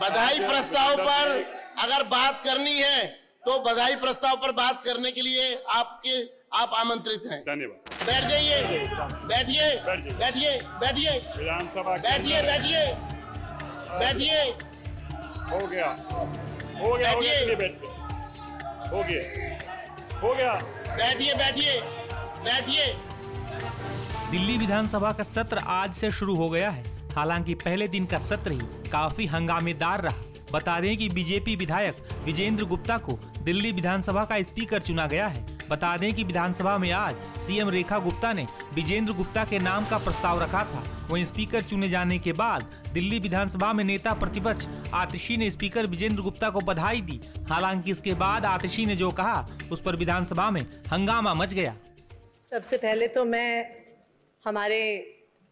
बधाई प्रस्ताव पर अगर बात करनी है तो बधाई प्रस्ताव पर बात करने के लिए आप आमंत्रित हैं। धन्यवाद। बैठ जाइए, बैठिए, बैठिए, बैठिए, विधानसभा बैठिए, बैठिए, बैठिए, हो गया, हो गया, बैठिए, हो गया, हो गया, बैठिए, बैठिए, बैठिए। दिल्ली विधानसभा का सत्र आज से शुरू हो गया है। हालांकि पहले दिन का सत्र ही काफी हंगामेदार रहा। बता दें कि बीजेपी विधायक विजेंद्र गुप्ता को दिल्ली विधानसभा का स्पीकर चुना गया है। बता दें कि विधानसभा में आज सीएम रेखा गुप्ता ने विजेंद्र गुप्ता के नाम का प्रस्ताव रखा था। वहीं स्पीकर चुने जाने के बाद दिल्ली विधानसभा में नेता प्रतिपक्ष आतिशी ने स्पीकर विजेंद्र गुप्ता को बधाई दी। हालांकि इसके बाद आतिशी ने जो कहा उस पर विधानसभा में हंगामा मच गया। सबसे पहले तो मैं हमारे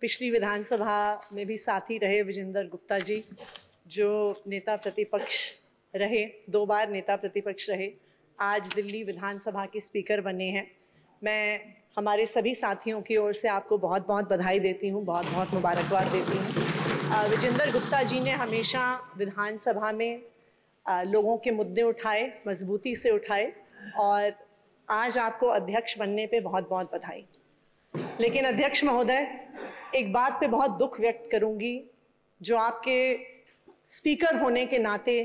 पिछली विधानसभा में भी साथी रहे विजेंद्र गुप्ता जी, जो नेता प्रतिपक्ष रहे, 2 बार नेता प्रतिपक्ष रहे, आज दिल्ली विधानसभा के स्पीकर बने हैं। मैं हमारे सभी साथियों की ओर से आपको बहुत बहुत बधाई देती हूँ, बहुत बहुत मुबारकबाद देती हूँ। विजेंद्र गुप्ता जी ने हमेशा विधानसभा में लोगों के मुद्दे उठाए, मजबूती से उठाए, और आज आपको अध्यक्ष बनने पे बहुत बहुत बधाई। लेकिन अध्यक्ष महोदय, एक बात पे बहुत दुख व्यक्त करूंगी, जो आपके स्पीकर होने के नाते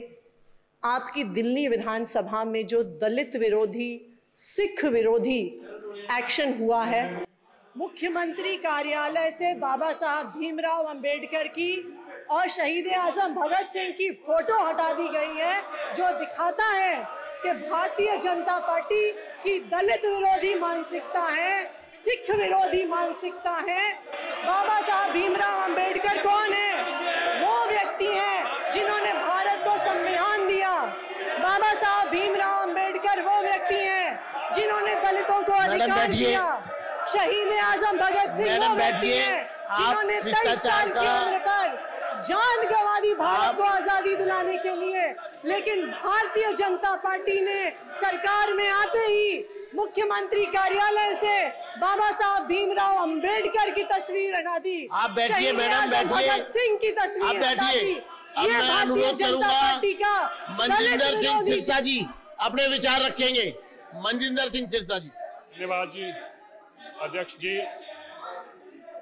आपकी दिल्ली विधानसभा में जो दलित विरोधी, सिख विरोधी एक्शन हुआ है, मुख्यमंत्री कार्यालय से बाबा साहब भीमराव अंबेडकर की और शहीद आजम भगत सिंह की फोटो हटा दी गई है, जो दिखाता है कि भारतीय जनता पार्टी की दलित विरोधी मानसिकता है, सिख विरोधी मानसिकता है। बाबा साहब भीमराव अंबेडकर कौन है? वो व्यक्ति हैं जिन्होंने भारत को संविधान दिया। बाबा साहब भीमराव अंबेडकर वो व्यक्ति हैं जिन्होंने दलितों को अधिकार दिया। शहीद आजम भगत सिंह वो व्यक्ति हैं जिन्होंने 23 साल की उम्र पर जान गंवा दी भारत को आजादी दिलाने के लिए। लेकिन भारतीय जनता पार्टी ने सरकार में आते ही मुख्यमंत्री कार्यालय से बाबा साहब भीमराव अंबेडकर की तस्वीर हटा दी। आप बैठिए मैडम, बैठिए। भगत सिंह की तस्वीर हटा दी। ये भारतीय जनता पार्टी का मनजिंदर सिंह सिरसा जी अपने विचार रखेंगे। मनजिंदर सिंह सिरसा जी। धन्यवाद जी, अध्यक्ष जी।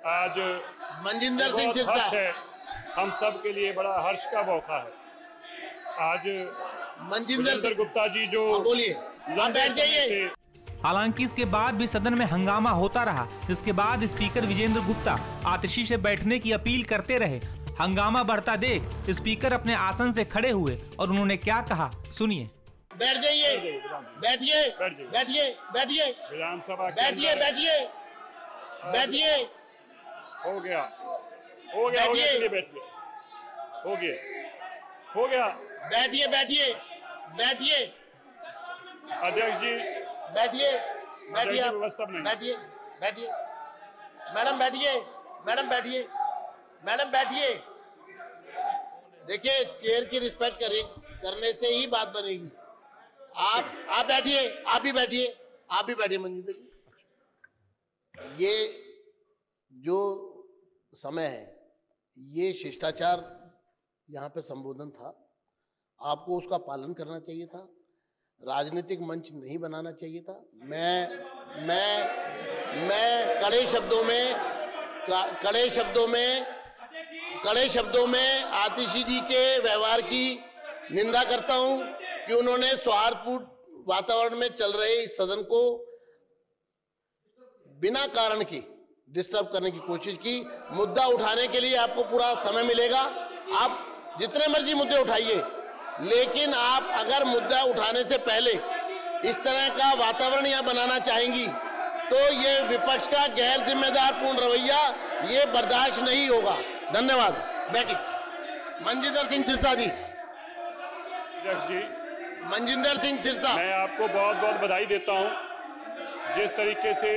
आज मनजिंदर सिंह सिरसा है, हम सब के लिए बड़ा हर्ष का मौका है। आज मनजिंदर गुप्ता जी जो बोलिए, बैठ जाइए। हालांकि इसके बाद भी सदन में हंगामा होता रहा, जिसके बाद स्पीकर विजेंद्र गुप्ता आतिशी से बैठने की अपील करते रहे। हंगामा बढ़ता देख स्पीकर अपने आसन से खड़े हुए और उन्होंने क्या कहा, सुनिए। बैठ जाइए, बैठिए, बैठिए, बैठिए, विधानसभा बैठिए, बैठिए, बैठिए। हो गया, हो गया, हो गया, बैठिए, हो गया, हो गया। बैठिए, बैठिए, बैठिए। अध्यक्ष जी बैठिए, बैठिए, व्यवस्था नहीं। बैठिए, बैठिए, मैडम बैठिए, मैडम बैठिए, मैडम बैठिए। देखिए, चेयर की रिस्पेक्ट करने से ही बात बनेगी। आप बैठिए, आप भी बैठिए, आप भी बैठिए मंजिंदर जी। ये जो समय है, ये शिष्टाचार यहाँ पे संबोधन था, आपको उसका पालन करना चाहिए था। राजनीतिक मंच नहीं बनाना चाहिए था। मैं कड़े शब्दों में आतिशी जी के व्यवहार की निंदा करता हूं कि उन्होंने सौहार्दपूर्ण वातावरण में चल रहे इस सदन को बिना कारण के डिस्टर्ब करने की कोशिश की। मुद्दा उठाने के लिए आपको पूरा समय मिलेगा, आप जितने मर्जी मुद्दे उठाइए, लेकिन आप अगर मुद्दा उठाने से पहले इस तरह का वातावरण यहाँ बनाना चाहेंगी तो ये विपक्ष का गैर जिम्मेदार पूर्ण रवैया ये बर्दाश्त नहीं होगा। धन्यवाद। बैठिए। मनजिंदर सिंह सिरसा जी। जी, मनजिंदर सिंह सिरसा, मैं आपको बहुत बहुत बधाई देता हूँ। जिस तरीके से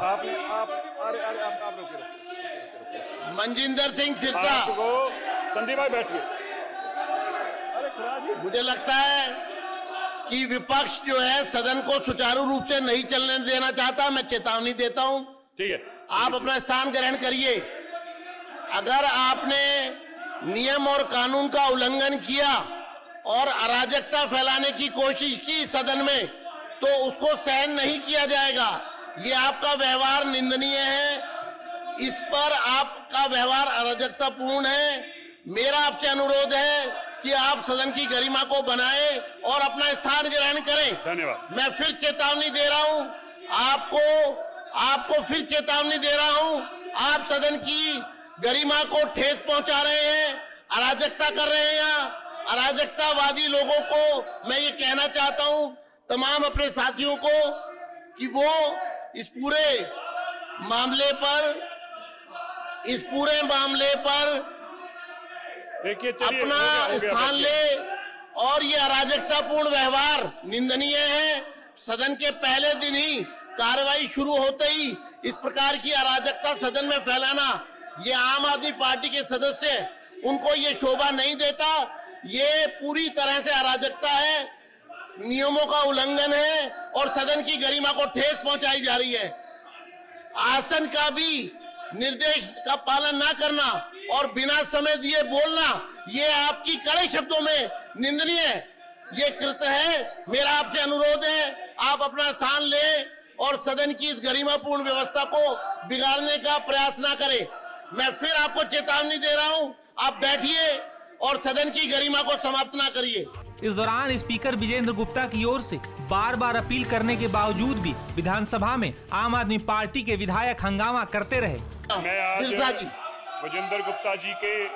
आपने आप रुकिए। मनजिंदर सिंह सिरसा को संदीप भाई बैठिए। मुझे लगता है कि विपक्ष जो है सदन को सुचारू रूप से नहीं चलने देना चाहता। मैं चेतावनी देता हूं। ठीक है, आप अपना स्थान ग्रहण करिए। अगर आपने नियम और कानून का उल्लंघन किया और अराजकता फैलाने की कोशिश की सदन में, तो उसको सहन नहीं किया जाएगा। ये आपका व्यवहार निंदनीय है, इस पर आपका व्यवहार अराजकतापूर्ण है। मेरा आपसे अनुरोध है कि आप सदन की गरिमा को बनाएं और अपना स्थान ग्रहण करें। धन्यवाद। मैं फिर चेतावनी दे रहा हूं आपको फिर चेतावनी दे रहा हूं, आप सदन की गरिमा को ठेस पहुंचा रहे हैं, अराजकता कर रहे हैं। यहाँ अराजकतावादी लोगों को मैं ये कहना चाहता हूं, तमाम अपने साथियों को, कि वो इस पूरे मामले पर देखिए अपना स्थान ले। और ये अराजकतापूर्ण व्यवहार निंदनीय है। सदन के पहले दिन ही, कार्रवाई शुरू होते ही इस प्रकार की अराजकता सदन में फैलाना, ये आम आदमी पार्टी के सदस्य, उनको ये शोभा नहीं देता। ये पूरी तरह से अराजकता है, नियमों का उल्लंघन है और सदन की गरिमा को ठेस पहुंचाई जा रही है। आसन का भी निर्देश का पालन ना करना और बिना समय दिए बोलना, ये आपकी कड़े शब्दों में निंदनीय है। ये कृत्य है। मेरा आपसे अनुरोध है, आप अपना स्थान लें और सदन की इस गरिमापूर्ण व्यवस्था को बिगाड़ने का प्रयास ना करें। मैं फिर आपको चेतावनी दे रहा हूं, आप बैठिए और सदन की गरिमा को समाप्त ना करिए। इस दौरान स्पीकर विजेंद्र गुप्ता की ओर से बार बार अपील करने के बावजूद भी विधानसभा में आम आदमी पार्टी के विधायक हंगामा करते रहे। मैं आज विजेंद्र गुप्ता जी के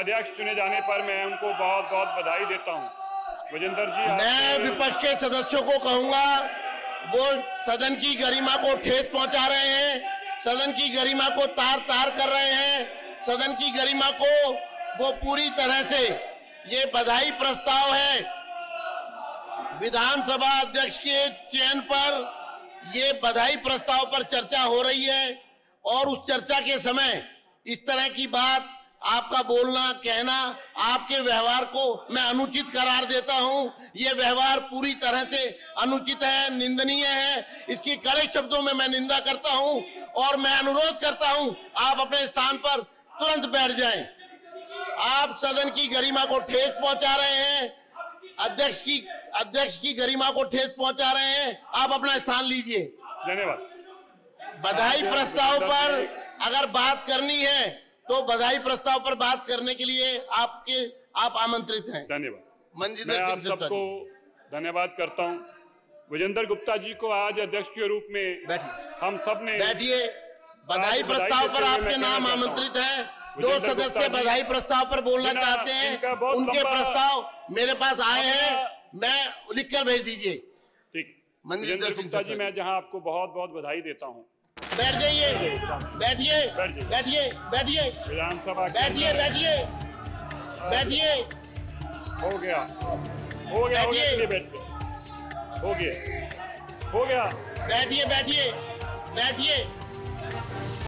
अध्यक्ष चुने जाने पर मैं उनको बहुत बहुत बधाई देता हूं। विजेंद्र जी, मैं विपक्ष के सदस्यों को कहूंगा, वो सदन की गरिमा को ठेस पहुंचा रहे हैं, सदन की गरिमा को तार तार कर रहे हैं, सदन की गरिमा को वो पूरी तरह से, ये बधाई प्रस्ताव है विधानसभा अध्यक्ष के चयन पर, ये बधाई प्रस्ताव पर चर्चा हो रही है और उस चर्चा के समय इस तरह की बात, आपका बोलना कहना, आपके व्यवहार को मैं अनुचित करार देता हूं। ये व्यवहार पूरी तरह से अनुचित है, निंदनीय है। इसकी कड़े शब्दों में मैं निंदा करता हूं और मैं अनुरोध करता हूं, आप अपने स्थान पर तुरंत बैठ जाएं। आप सदन की गरिमा को ठेस पहुंचा रहे हैं, अध्यक्ष की गरिमा को ठेस पहुंचा रहे हैं। आप अपना स्थान लीजिए। धन्यवाद। बधाई प्रस्ताव पर अगर बात करनी है तो बधाई प्रस्ताव पर बात करने के लिए आप आमंत्रित हैं। धन्यवाद। मैं आप सबको धन्यवाद करता हूं। विजेंद्र गुप्ता जी को आज अध्यक्ष के रूप में हम सब ने, बैठिए, बधाई प्रस्ताव पर आपके नाम आमंत्रित हैं। जो सदस्य बधाई प्रस्ताव पर बोलना चाहते हैं, उनके प्रस्ताव मेरे पास आए हैं, मैं लिखकर भेज दीजिए। ठीक। विजेंद्र गुप्ता जी, मैं जहां आपको बहुत बहुत बधाई देता हूं। बैठ जाइए, बैठिए, बैठिए, विधानसभा बैठिए, हो गया, हो गया, बैठ हो गया, बैठिए।